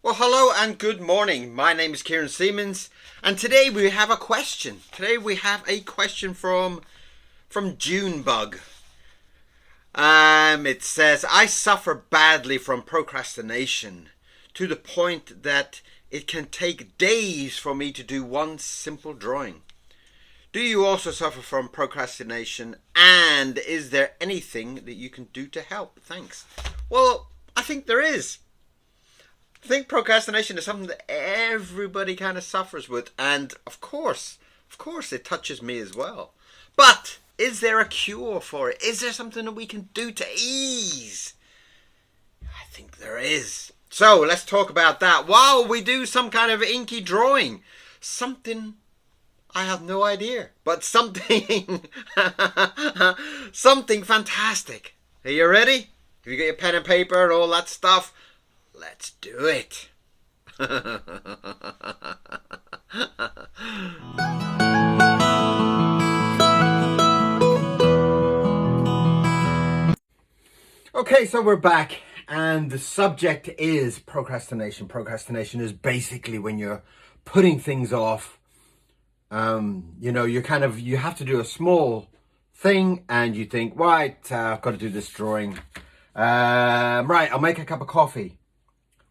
Well, hello and good morning. My name is Kieron Seamons, and today we have a question. Today we have a question from Junebug. It says, I suffer badly from procrastination to the point that it can take days for me to do one simple drawing. Do you also suffer from procrastination, and is there anything that you can do to help? Thanks. Well, I think there is. I think procrastination is something that everybody kind of suffers with, and of course it touches me as well. But is there a cure for it? Is there something that we can do to ease? I think there is. So let's talk about that while we do some kind of inky drawing. Something, I have no idea, but something something fantastic. Are you ready? Have you got your pen and paper and all that stuff? Let's do it. Okay, so we're back, and the subject is procrastination. Procrastination is basically when you're putting things off. You have to do a small thing, and you think, right, I've got to do this drawing. Right, I'll make a cup of coffee.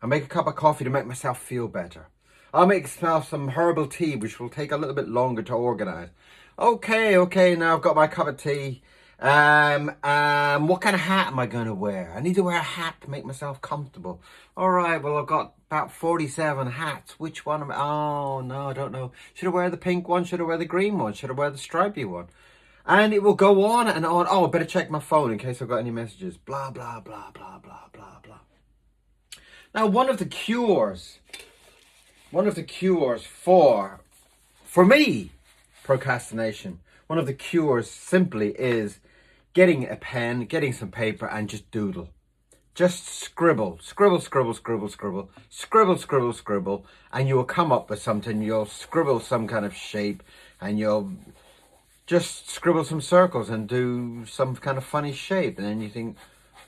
I'll make a cup of coffee to make myself feel better. I'll make myself some herbal tea, which will take a little bit longer to organize. Okay, now I've got my cup of tea. What kind of hat am I going to wear? I need to wear a hat to make myself comfortable. All right, well, I've got about 47 hats. Which one am I? Oh, no, I don't know. Should I wear the pink one? Should I wear the green one? Should I wear the stripy one? And it will go on and on. Oh, I better check my phone in case I've got any messages. Blah, blah, blah, blah, blah, blah, blah. Now, one of the cures for me, procrastination, one of the cures simply is getting a pen, getting some paper, and just doodle. Just scribble, and you will come up with something. You'll scribble some kind of shape, and you'll just scribble some circles and do some kind of funny shape. And then you think,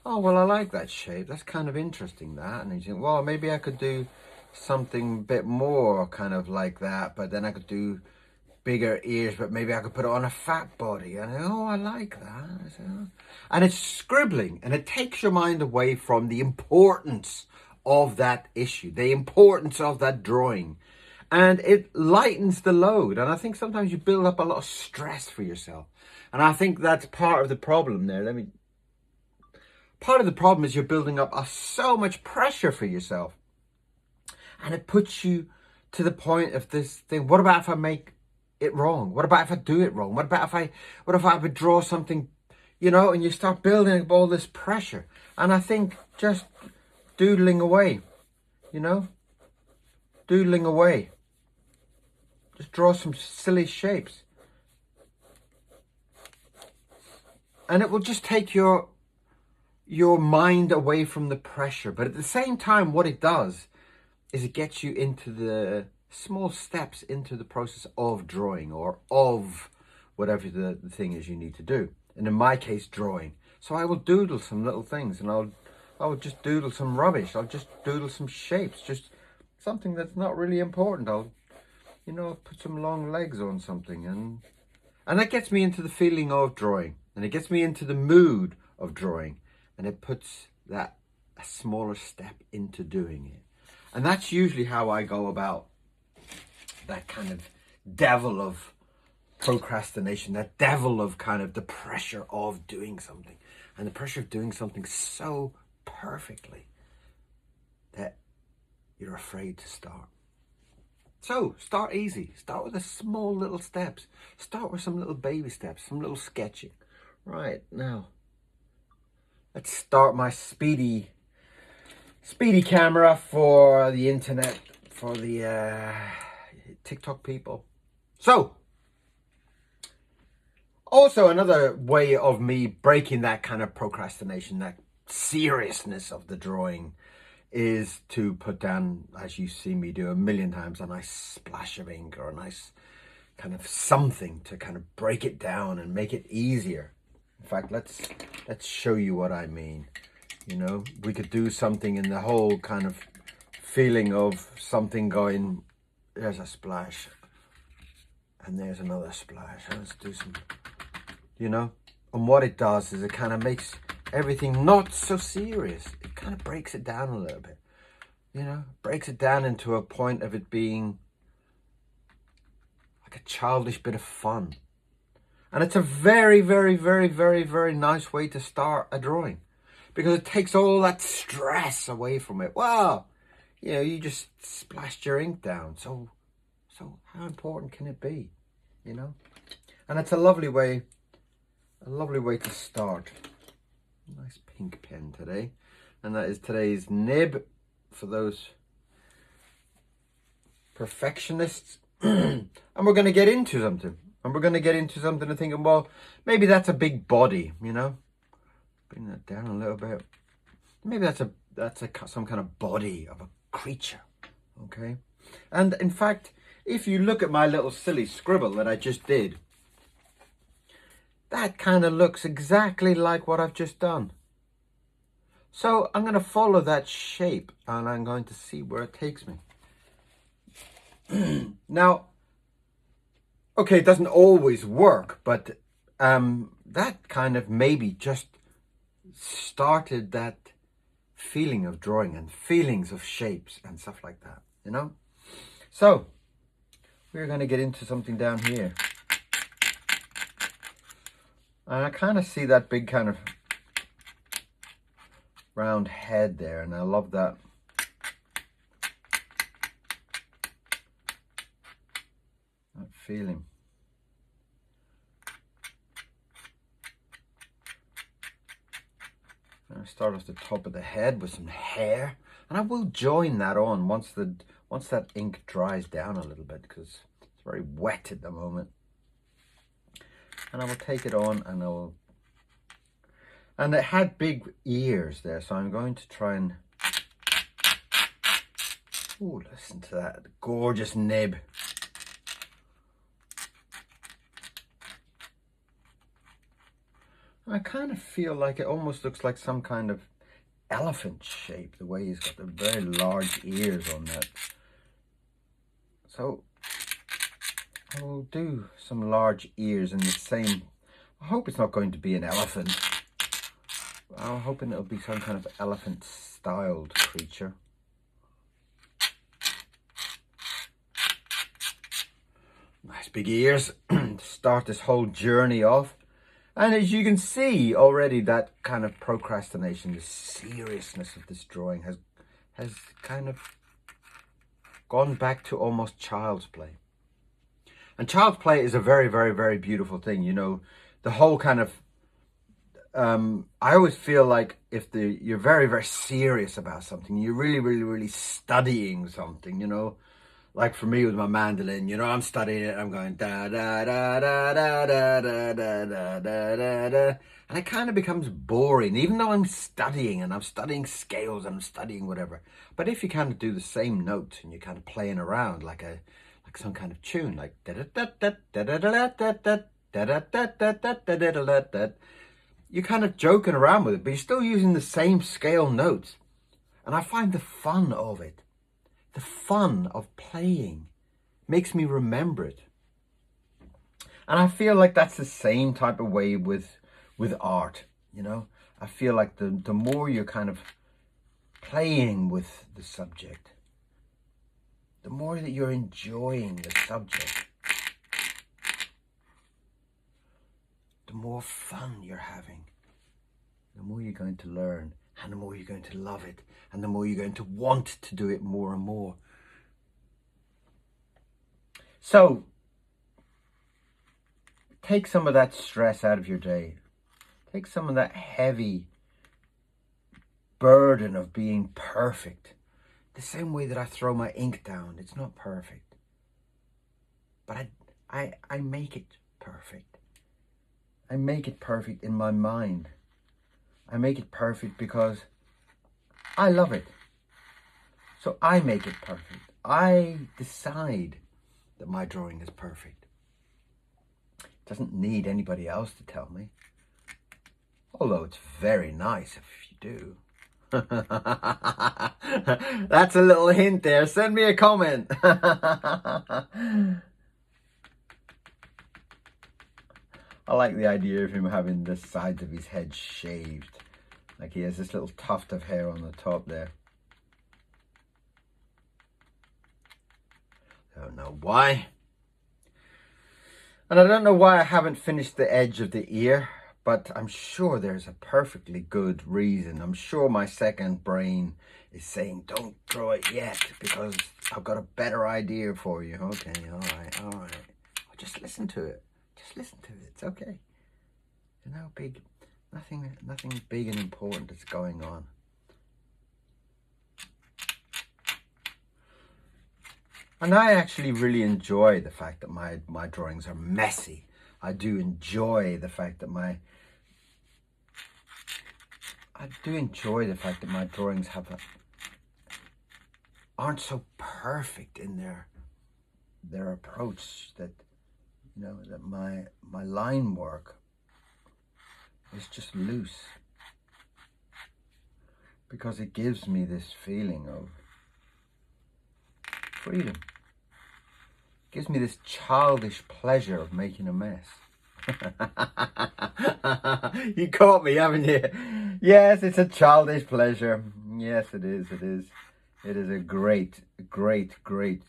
oh, well, I like that shape. That's kind of interesting, that. And you think, well, maybe I could do something a bit more kind of like that, but then I could do bigger ears, but maybe I could put it on a fat body. And I like that. And it's scribbling, and it takes your mind away from the importance of that issue, the importance of that drawing. And it lightens the load. And I think sometimes you build up a lot of stress for yourself. And I think that's part of the problem there. Part of the problem is you're building up so much pressure for yourself. And it puts you to the point of this thing. What about if I make it wrong? What about if I do it wrong? What if I would draw something, and you start building up all this pressure. And I think just doodling away, doodling away. Just draw some silly shapes. And it will just take your mind away from the pressure. But at the same time, what it does is it gets you into the small steps into the process of drawing, or of whatever the thing is you need to do. And in my case, drawing. So I will doodle some little things, and I'll just doodle some rubbish. I'll just doodle some shapes, just something that's not really important. I'll put some long legs on something, and that gets me into the feeling of drawing, and it gets me into the mood of drawing. And it puts a smaller step into doing it. And that's usually how I go about that kind of devil of procrastination, that devil of kind of the pressure of doing something. And the pressure of doing something so perfectly that you're afraid to start. So start easy. Start with the small little steps. Start with some little baby steps, some little sketching. Right, now, let's start my speedy camera for the internet, for the TikTok people. So, also another way of me breaking that kind of procrastination, that seriousness of the drawing, is to put down, as you see me do a million times, a nice splash of ink or a nice kind of something to kind of break it down and make it easier. In fact, let's show you what I mean. We could do something in the whole kind of feeling of something going, there's a splash and there's another splash. Let's do some, you know. And what it does is it kind of makes everything not so serious. It kind of breaks it down a little bit, you know, breaks it down into a point of it being like a childish bit of fun. And it's a very, very, very, very, very nice way to start a drawing, because it takes all that stress away from it. Wow, you know, you just splashed your ink down. So how important can it be, you know? And it's a lovely way to start. Nice pink pen today. And that is today's nib for those perfectionists. And we're going to get into something. And we're going to get into something and thinking, well, maybe that's a big body, you know? Bring that down a little bit. Maybe that's some kind of body of a creature, okay? And in fact, if you look at my little silly scribble that I just did, that kind of looks exactly like what I've just done. So I'm going to follow that shape and I'm going to see where it takes me. Now, okay, it doesn't always work, but that kind of maybe just started that feeling of drawing and feelings of shapes and stuff like that, you know? So we're going to get into something down here. And I kind of see that big kind of round head there, and I love that. That feeling. I start off the top of the head with some hair, and I will join that on once that ink dries down a little bit, because it's very wet at the moment. And I will take it on and it had big ears there, so I'm going to try and, oh, listen to that gorgeous nib. I kind of feel like it almost looks like some kind of elephant shape, the way he's got the very large ears on that. So I will do some large ears in the same, I hope it's not going to be an elephant. I'm hoping it'll be some kind of elephant styled creature. Nice big ears to start this whole journey off. And as you can see already, that kind of procrastination, the seriousness of this drawing has kind of gone back to almost child's play. And child's play is a very, very, very beautiful thing. You know, the whole kind of, I always feel like if you're very, very serious about something, you're really, really, really studying something, you know. Like for me with my mandolin, you know, I'm studying it, I'm going da da da da da da da da da da da, and it kind of becomes boring, even though I'm studying and I'm studying scales and I'm studying whatever. But if you kind of do the same notes and you're kind of playing around like some kind of tune, like da da da da da da da da da da da da da da, you're kind of joking around with it, but you're still using the same scale notes, and I find the fun of it. The fun of playing makes me remember it. And I feel like that's the same type of way with art, you know. I feel like the more you're kind of playing with the subject, the more that you're enjoying the subject, the more fun you're having, the more you're going to learn, and the more you're going to love it, and the more you're going to want to do it more and more. So, take some of that stress out of your day. Take some of that heavy burden of being perfect. The same way that I throw my ink down, it's not perfect. But I make it perfect. I make it perfect in my mind. I make it perfect because I love it. So I make it perfect. I decide that my drawing is perfect. It doesn't need anybody else to tell me. Although it's very nice if you do. That's a little hint there. Send me a comment. I like the idea of him having the sides of his head shaved. Like he has this little tuft of hair on the top there. Don't know why. And I don't know why I haven't finished the edge of the ear, but I'm sure there's a perfectly good reason. I'm sure my second brain is saying, don't draw it yet, because I've got a better idea for you. Okay, all right. Well, just listen to it. Just listen to it. It's okay. There's no big, nothing big and important that's going on. And I actually really enjoy the fact that my drawings are messy. I do enjoy the fact that my drawings aren't so perfect in their approach, that that my line work is just loose, because it gives me this feeling of freedom. It gives me this childish pleasure of making a mess. You caught me, haven't you? Yes, it's a childish pleasure. Yes, it is. It is a great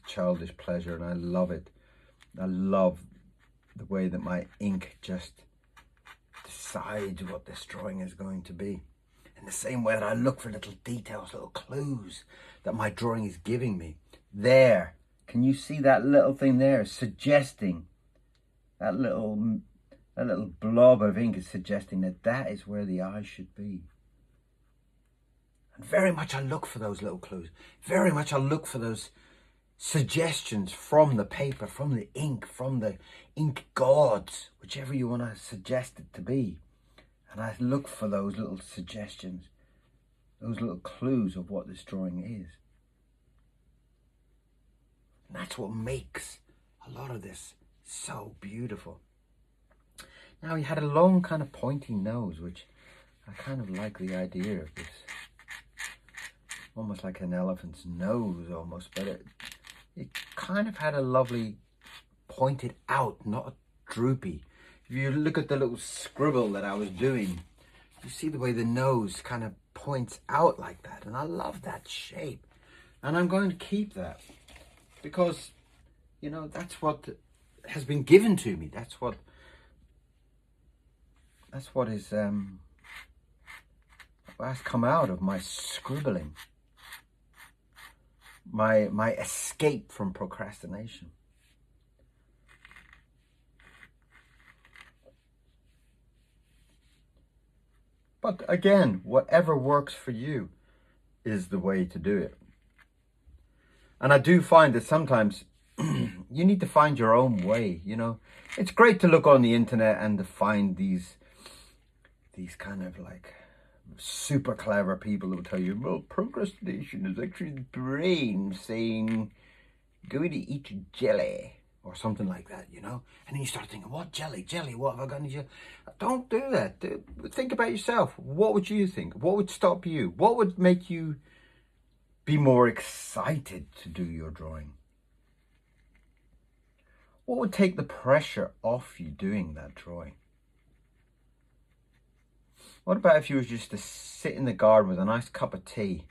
childish pleasure, and I love it. I love the way that my ink just decides what this drawing is going to be. In the same way that I look for little details, little clues that my drawing is giving me. There, can you see that little thing there suggesting, that little blob of ink is suggesting that is where the eye should be. And very much I look for those little clues. Very much I look for those suggestions from the paper, from the ink gods, whichever you want to suggest it to be. And I look for those little suggestions, those little clues of what this drawing is. And that's what makes a lot of this so beautiful. Now, he had a long kind of pointy nose, which I kind of like the idea of this. Almost like an elephant's nose almost, but it kind of had a lovely pointed out, not droopy. If you look at the little scribble that I was doing, you see the way the nose kind of points out like that. And I love that shape. And I'm going to keep that because, that's what has been given to me. That's what is has come out of my scribbling. My escape from procrastination. But again, whatever works for you is the way to do it. And I do find that sometimes you need to find your own way, It's great to look on the internet and to find these kind of like super clever people who will tell you, well, procrastination is actually the brain saying, go to eat jelly or something like that, And then you start thinking, what jelly? What have I got in jelly? Don't do that. Think about yourself. What would you think? What would stop you? What would make you be more excited to do your drawing? What would take the pressure off you doing that drawing? What about if you were just to sit in the garden with a nice cup of tea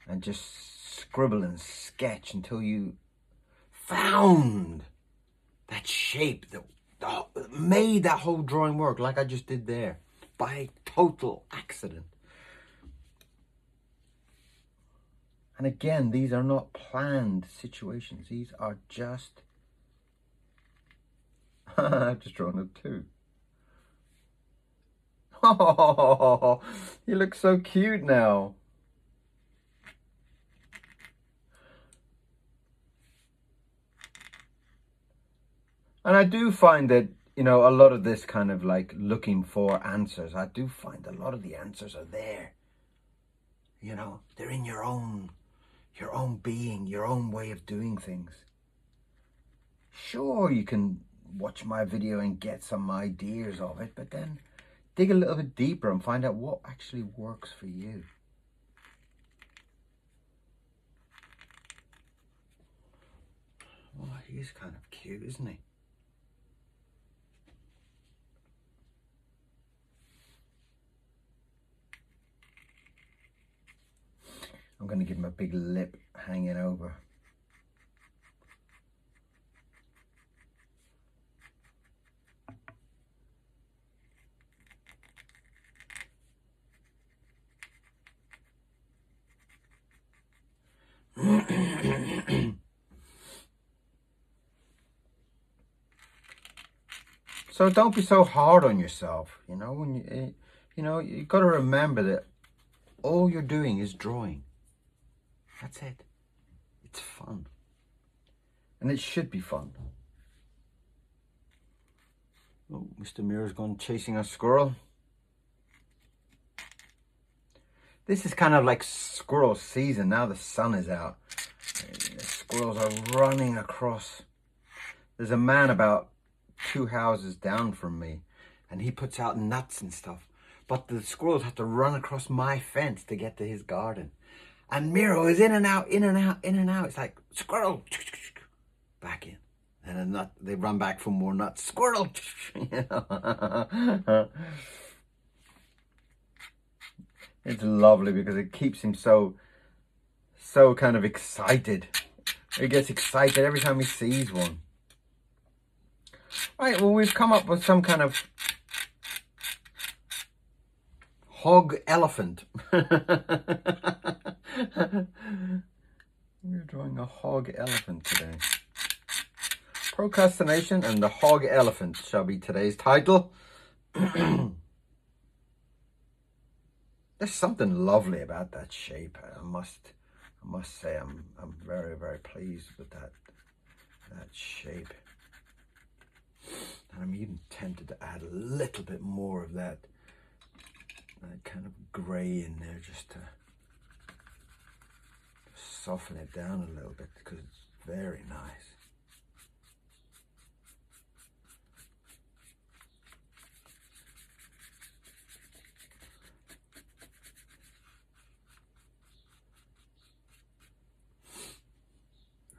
and just scribble and sketch until you found that shape that made that whole drawing work, like I just did there, by total accident? And again, these are not planned situations. These are just... I've just drawn them too. Oh, you look so cute now. And I do find that, a lot of this kind of like looking for answers, I do find a lot of the answers are there. They're in your own being, your own way of doing things. Sure, you can watch my video and get some ideas of it, but then dig a little bit deeper and find out what actually works for you. He's kind of cute, isn't he? I'm going to give him a big lip hanging over. So don't be so hard on yourself, you know, when you got to remember that all you're doing is drawing. That's it. It's fun. And it should be fun. Oh, Mr. Mirror's gone chasing a squirrel. This is kind of like squirrel season. Now the sun is out. The squirrels are running across. There's a man about 2 houses down from me, and he puts out nuts and stuff. But the squirrels have to run across my fence to get to his garden. And Miro is in and out, in and out, in and out. It's like, squirrel, back in. And a nut, they run back for more nuts. Squirrel, you know. It's lovely because it keeps him so kind of excited. He gets excited every time he sees one. Right, well, we've come up with some kind of hog elephant. We're drawing a hog elephant today. Procrastination and the hog elephant shall be today's title. There's something lovely about that shape. I must say I'm very, very pleased with that shape. And I'm even tempted to add a little bit more of that kind of grey in there, just to soften it down a little bit, because it's very nice.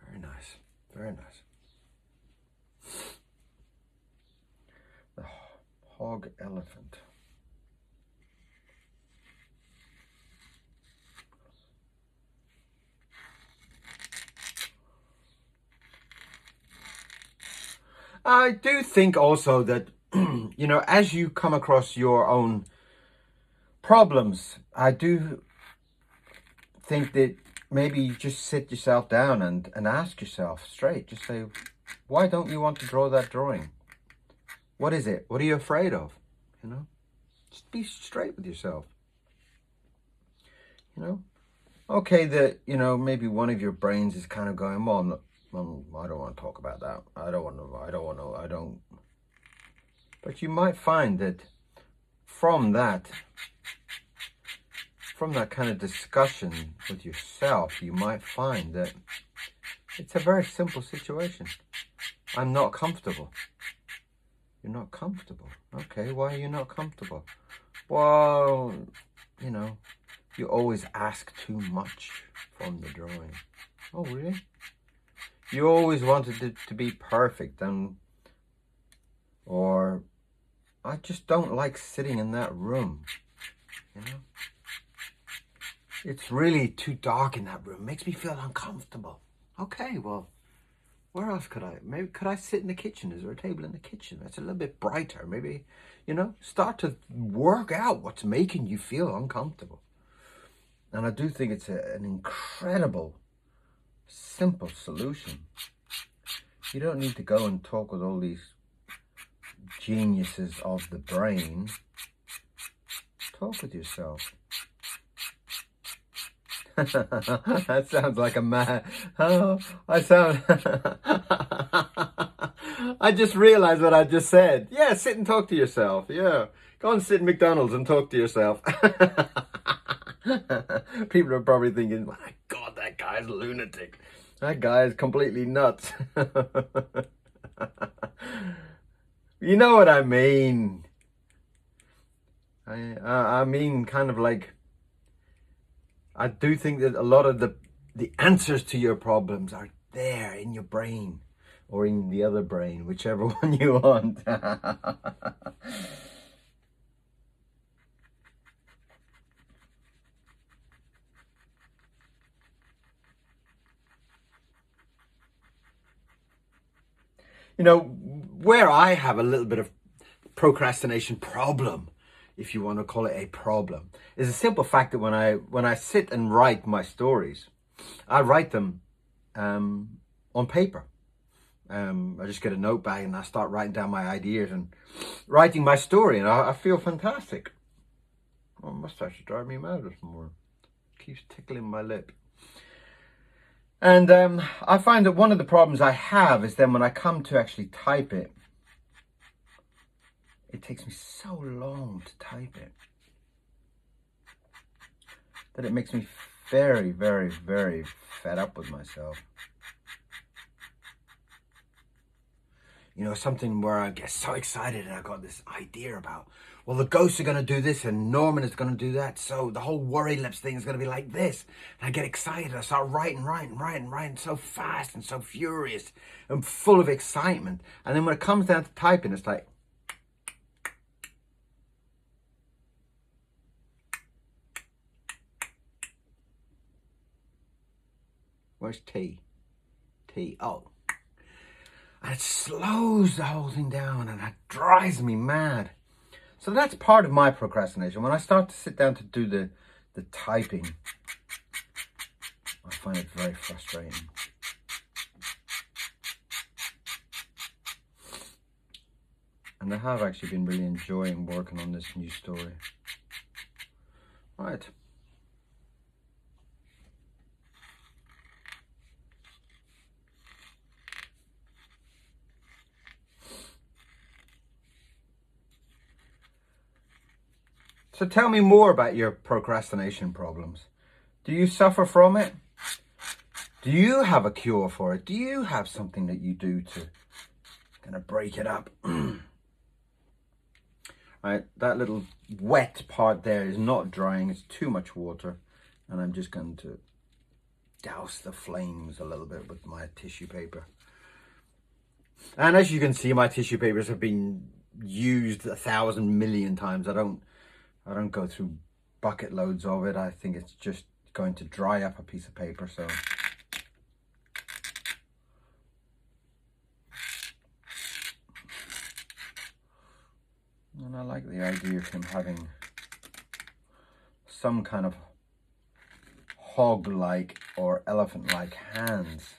Very nice, very nice. The hog elephant. I do think also that, you know, as you come across your own problems, I do think that maybe you just sit yourself down and ask yourself straight. Just say, why don't you want to draw that drawing? What is it? What are you afraid of? You know, just be straight with yourself. You know, okay, that, you know, maybe one of your brains is kind of going, well, I don't want to talk about that. I don't. But you might find that from that kind of discussion with yourself, you might find that it's a very simple situation. I'm not comfortable. You're not comfortable. Okay, why are you not comfortable? Well, you know, you always ask too much from the drawing. Oh, really? You always wanted it to be perfect, or I just don't like sitting in that room, you know? It's really too dark in that room. It makes me feel uncomfortable. Okay, well, where else could I sit in the kitchen? Is there a table in the kitchen that's a little bit brighter? Maybe, you know, start to work out what's making you feel uncomfortable. And I do think it's an incredible, simple solution. You don't need to go and talk with all these geniuses of the brain. Talk with yourself. That sounds like a man. Oh, I just realized what I just said. Yeah, sit and talk to yourself. Yeah, go and sit in McDonald's and talk to yourself. People are probably thinking, my God, that guy's a lunatic. That guy is completely nuts. You know what I mean? I mean, kind of like, I do think that a lot of the answers to your problems are there in your brain. or in the other brain, whichever one you want. You know, where I have a little bit of procrastination problem, if you want to call it a problem, is the simple fact that when I sit and write my stories, I write them on paper. I just get a notepad and I start writing down my ideas and writing my story, and I feel fantastic. Oh, mustache is driving me mad this morning. Keeps tickling my lip. And I find that one of the problems I have is then when I come to actually type it, it takes me so long to type it that it makes me very, very, very fed up with myself. You know, something where I get so excited and I got this idea about, well, the ghosts are going to do this and Norman is going to do that. So the whole worry lips thing is going to be like this. And I get excited. I start writing so fast and so furious and full of excitement. And then when it comes down to typing, it's like, where's T? T, oh. And it slows the whole thing down and it drives me mad. So that's part of my procrastination. When I start to sit down to do the typing, I find it very frustrating. And I have actually been really enjoying working on this new story. Right. So tell me more about your procrastination problems. Do you suffer from it? Do you have a cure for it? Do you have something that you do to kind of break it up? Right, that little wet part there is not drying, it's too much water. And I'm just going to douse the flames a little bit with my tissue paper. And as you can see, my tissue papers have been used 1,000 million times. I don't go through bucket loads of it. I think it's just going to dry up a piece of paper, so. And I like the idea of him having some kind of hog-like or elephant-like hands.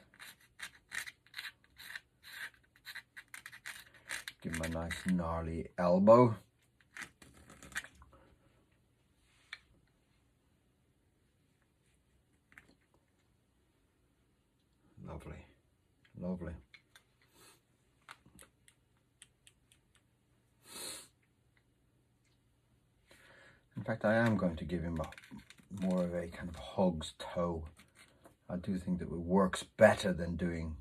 Give him a nice gnarly elbow. Lovely, lovely. In fact, I am going to give him more of a kind of hog's toe. I do think that it works better than doing,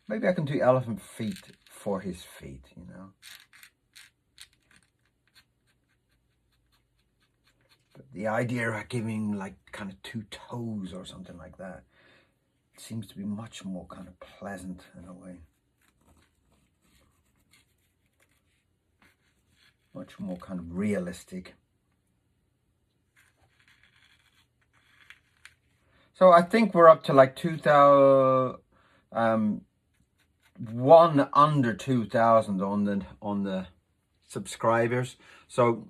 maybe I can do elephant feet for his feet, you know. But the idea of giving like kind of 2 toes or something like that seems to be much more kind of pleasant in a way. Much more kind of realistic. So I think we're up to like 2,000, one under 2,000 on the subscribers. So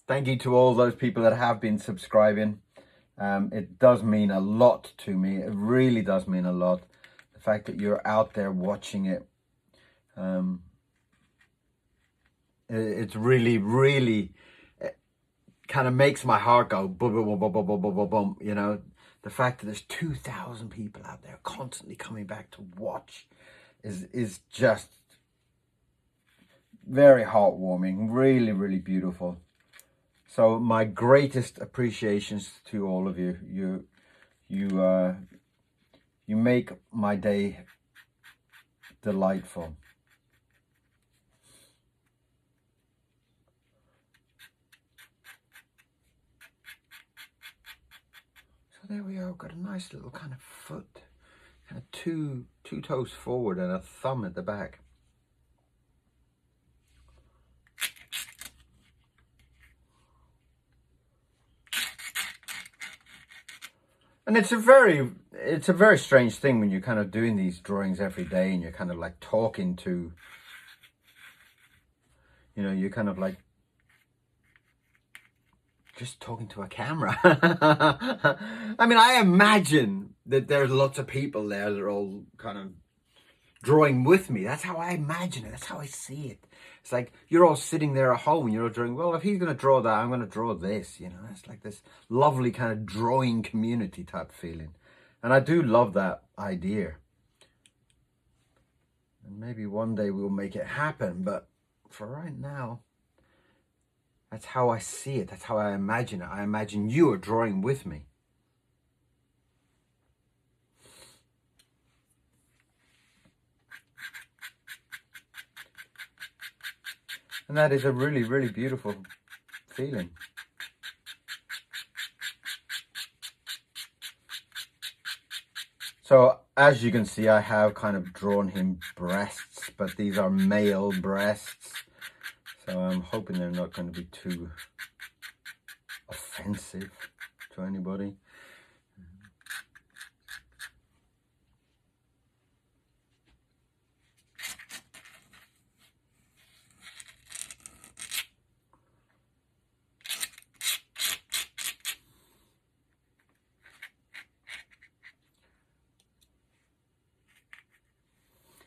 thank you to all those people that have been subscribing. It does mean a lot to me. It really does mean a lot. The fact that you're out there watching it. It's really, really kind of makes my heart go boom, boom, boom, boom, boom, boom, boom, boom. You know, the fact that there's 2,000 people out there constantly coming back to watch is just very heartwarming. Really, really beautiful. So my greatest appreciations to all of you. You make my day delightful. So there we are. Got a nice little kind of foot kind of two toes forward and a thumb at the back. And it's a very strange thing when you're kind of doing these drawings every day and you're kind of like talking to, you know, you're kind of like just talking to a camera. I mean, I imagine that there's lots of people there that are all kind of drawing with me. That's how I imagine it. That's how I see it. It's like you're all sitting there at home and you're all drawing, well, if he's going to draw that, I'm going to draw this, you know. It's like this lovely kind of drawing community type feeling. And I do love that idea. And maybe one day we'll make it happen, but for right now, that's how I see it. That's how I imagine it. I imagine you are drawing with me. And that is a really, really beautiful feeling. So as you can see, I have kind of drawn him breasts, but these are male breasts. So I'm hoping they're not going to be too offensive to anybody.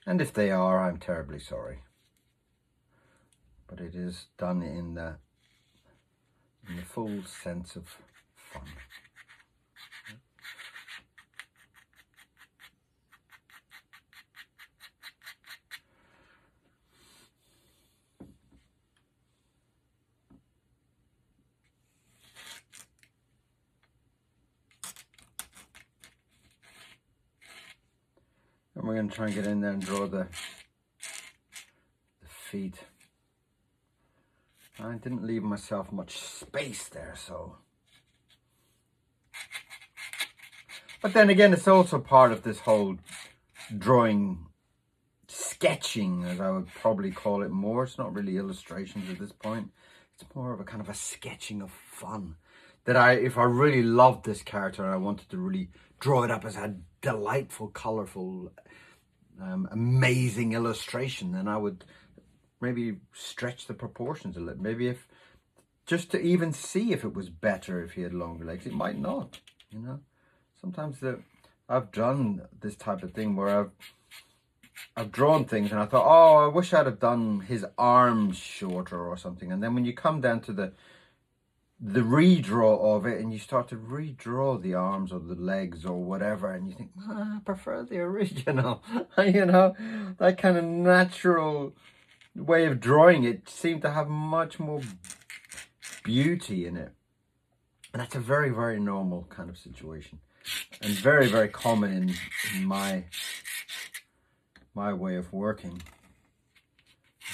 And if they are, I'm terribly sorry. But it is done in the full sense of fun. And we're going to try and get in there and draw the feet. I didn't leave myself much space there, so. But then again, it's also part of this whole drawing, sketching, as I would probably call it more. It's not really illustrations at this point. It's more of a kind of a sketching of fun. That if I really loved this character and I wanted to really draw it up as a delightful, colorful, amazing illustration, then I would maybe stretch the proportions a little. Maybe if, just to even see if it was better if he had longer legs. It might not, you know. Sometimes I've done this type of thing where I've drawn things and I thought, oh, I wish I'd have done his arms shorter or something. And then when you come down to the redraw of it and you start to redraw the arms or the legs or whatever, and you think, I prefer the original. You know, that kind of natural way of drawing it seemed to have much more beauty in it. And that's a very, very normal kind of situation, and very, very common in my way of working.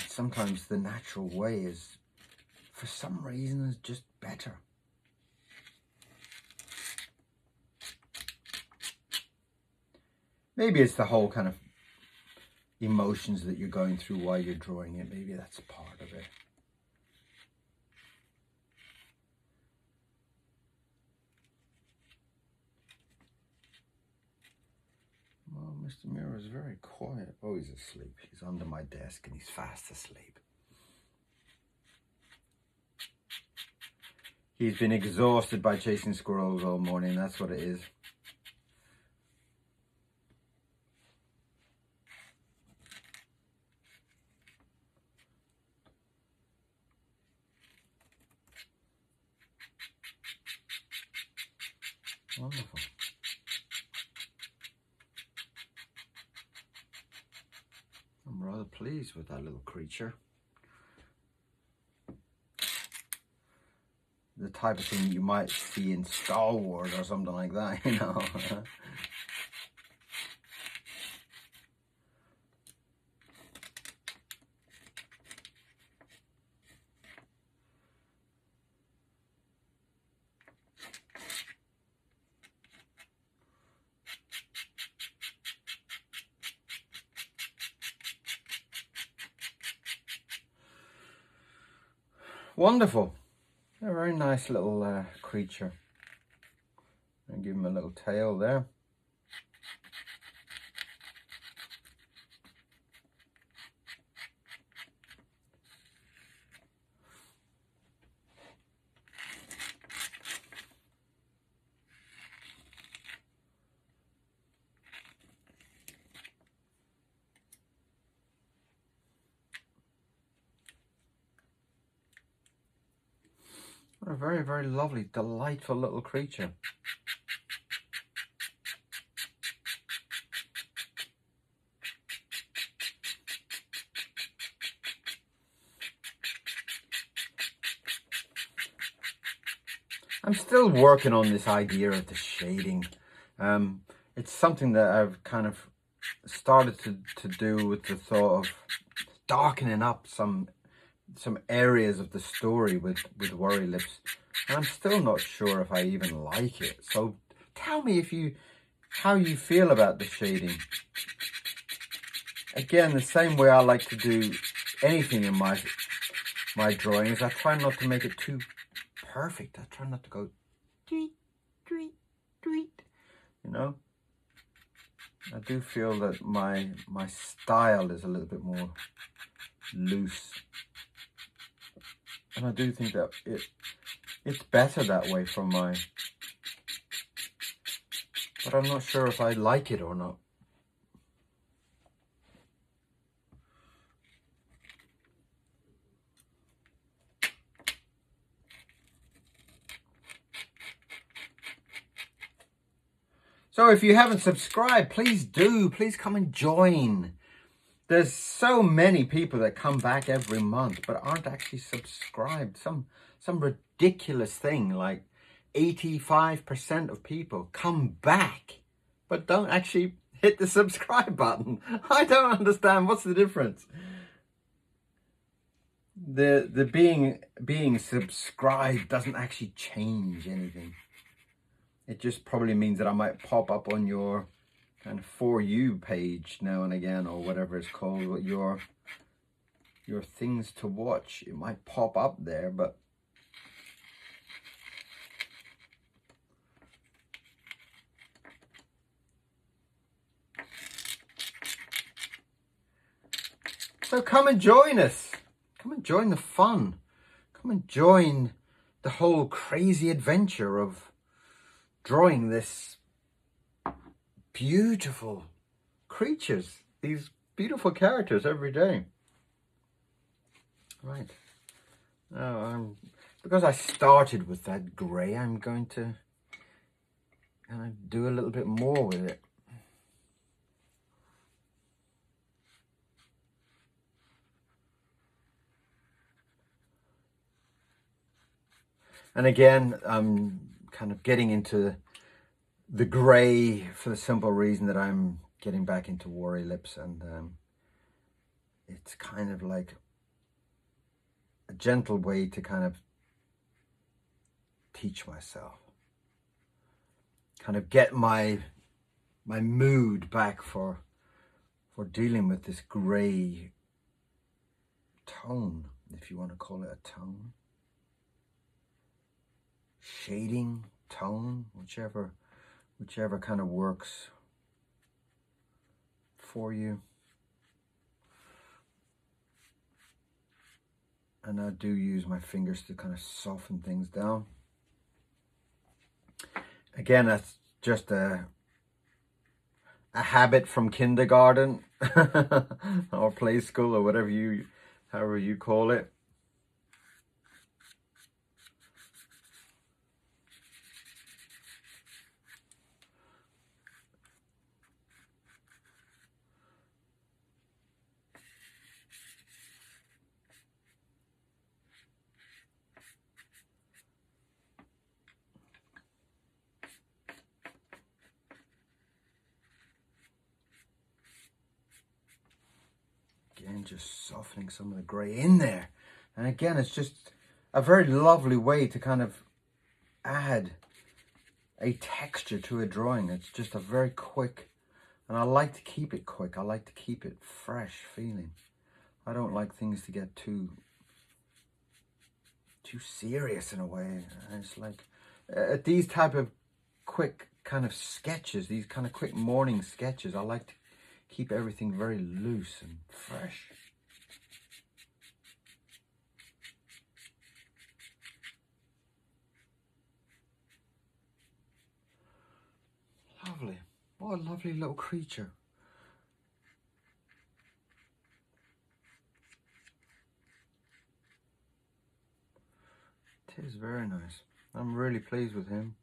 Sometimes the natural way is, for some reason, is just better. Maybe it's the whole kind of emotions that you're going through while you're drawing it. Maybe that's part of it. Well, Mr. Mirror is very quiet. Oh, he's asleep. He's under my desk and he's fast asleep. He's been exhausted by chasing squirrels all morning. That's what it is. Wonderful. I'm rather pleased with that little creature. The type of thing you might see in Star Wars or something like that, you know. wonderful. A very nice little creature. And give him a little tail there. What a very, very lovely, delightful little creature. I'm still working on this idea of the shading. It's something that I've kind of started to do with the thought of darkening up some areas of the story with Worry Lips. And I'm still not sure if I even like it. So tell me how you feel about the shading. Again, the same way I like to do anything in my drawing is I try not to make it too perfect. I try not to go tweet, tweet, tweet. You know? I do feel that my style is a little bit more loose. And I do think that it's better that way from but I'm not sure if I like it or not. So if you haven't subscribed, please do. Please come and join. There's so many people that come back every month but aren't actually subscribed. Some ridiculous thing like 85% of people come back but don't actually hit the subscribe button. I don't understand. What's the difference? The being subscribed doesn't actually change anything. It just probably means that I might pop up on your kind of For You page now and again, or whatever it's called, your things to watch. It might pop up there, but so come and join us. Come and join the fun. Come and join the whole crazy adventure of drawing this beautiful creatures, these beautiful characters every day. Right. Now, because I started with that grey, I'm going to do a little bit more with it. And again, I'm kind of getting into the grey for the simple reason that I'm getting back into Worry Lips, and it's kind of like a gentle way to kind of teach myself, kind of get my mood back for dealing with this grey tone, if you want to call it a tone, shading, tone, whichever kind of works for you. And I do use my fingers to kind of soften things down. Again, that's just a habit from kindergarten or play school or however you call it. Again, just softening some of the grey in there. And again, it's just a very lovely way to kind of add a texture to a drawing. It's just a very quick, and I like to keep it quick. I like to keep it fresh feeling. I don't like things to get too too serious in a way. And it's like these type of quick kind of sketches, these kind of quick morning sketches, I like to keep everything very loose and fresh. Lovely. What a lovely little creature. It is very nice. I'm really pleased with him.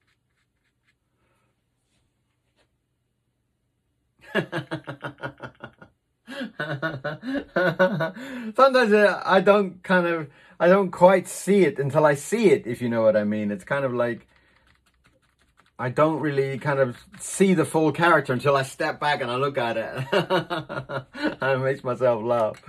Sometimes I don't quite see it until I see it, if you know what I mean. It's kind of like I don't really kind of see the full character until I step back and I look at it. And it makes myself laugh.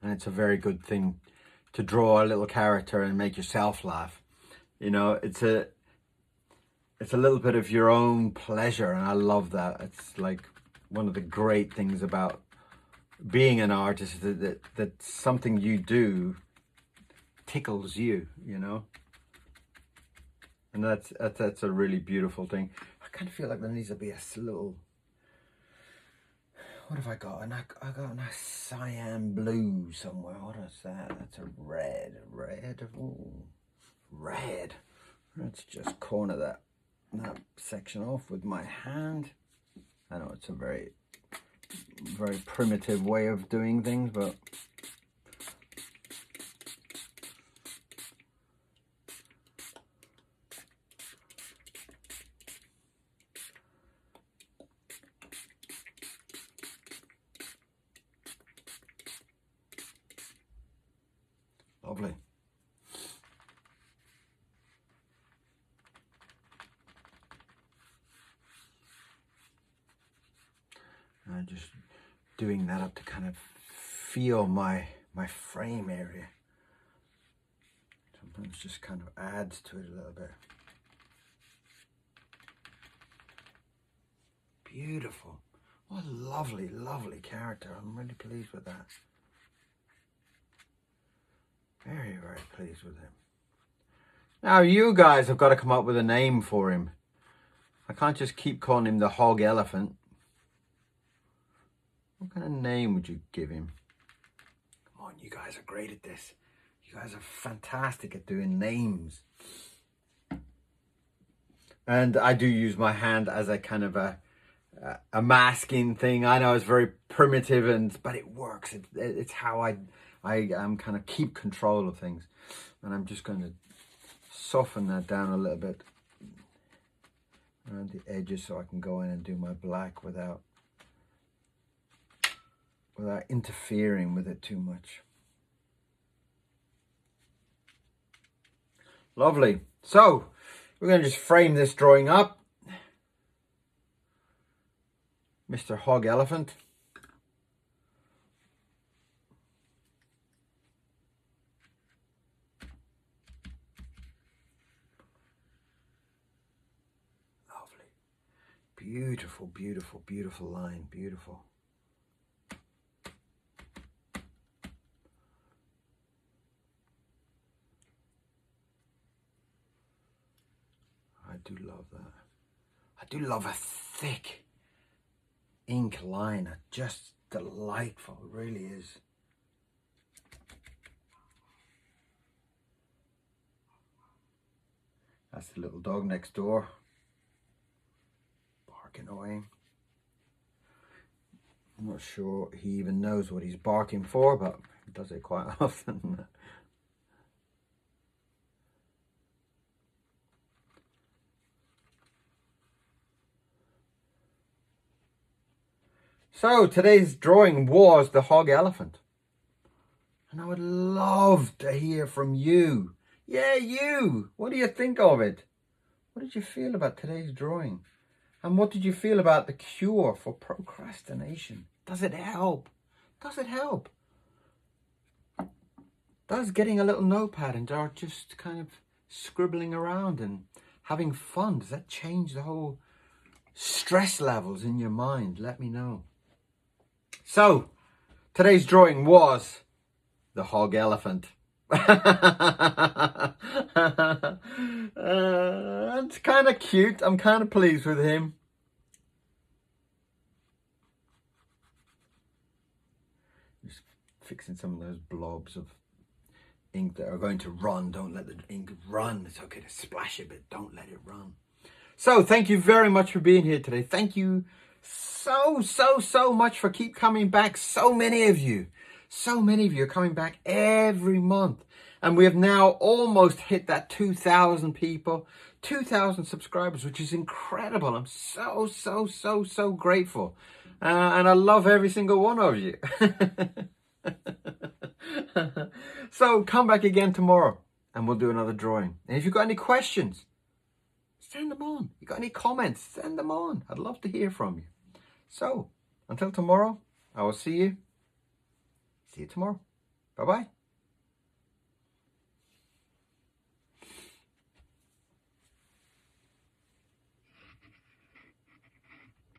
And it's a very good thing to draw a little character and make yourself laugh. You know, it's a little bit of your own pleasure, and I love that. It's like one of the great things about being an artist, that something you do tickles you, you know. And that's a really beautiful thing. I kind of feel like there needs to be a little, what have I got? I got a nice cyan blue somewhere. What is that? That's a red. Ooh, red. Let's just corner that section off with my hand. I know it's a very, very primitive way of doing things, but lovely. And just doing that up to kind of feel my frame area. Sometimes just kind of adds to it a little bit. Beautiful. What a lovely, lovely character. I'm really pleased with that. Very, very pleased with him. Now you guys have got to come up with a name for him. I can't just keep calling him the Hog Elephant. What kind of name would you give him? Come on, you guys are great at this. You guys are fantastic at doing names. And I do use my hand as a kind of a masking thing. I know it's very primitive, but it works. It's how I kind of keep control of things. And I'm just going to soften that down a little bit around the edges so I can go in and do my black without interfering with it too much. Lovely. So we're going to just frame this drawing up. Mr. Hog Elephant. Lovely. Beautiful, beautiful, beautiful line. Beautiful. I do love that. I do love a thick ink liner. Just delightful. It really is. That's the little dog next door, barking away. I'm not sure he even knows what he's barking for, but he does it quite often. So today's drawing was the Hog Elephant. And I would love to hear from you. Yeah, you. What do you think of it? What did you feel about today's drawing? And what did you feel about the cure for procrastination? Does it help? Does it help? Does getting a little notepad and start just kind of scribbling around and having fun, does that change the whole stress levels in your mind? Let me know. So, today's drawing was the hog elephant. It's kind of cute. I'm kind of pleased with him. Just fixing some of those blobs of ink that are going to run. Don't let the ink run. It's okay to splash it, but don't let it run. So thank you very much for being here today. Thank you so much for keep coming back. So many of you are coming back every month. And we have now almost hit that 2,000 people, 2,000 subscribers, which is incredible. I'm so grateful. And I love every single one of you. So come back again tomorrow and we'll do another drawing. And if you've got any questions, send them on. You got any comments, send them on. I'd love to hear from you. So until tomorrow, I will see you tomorrow. Bye-bye.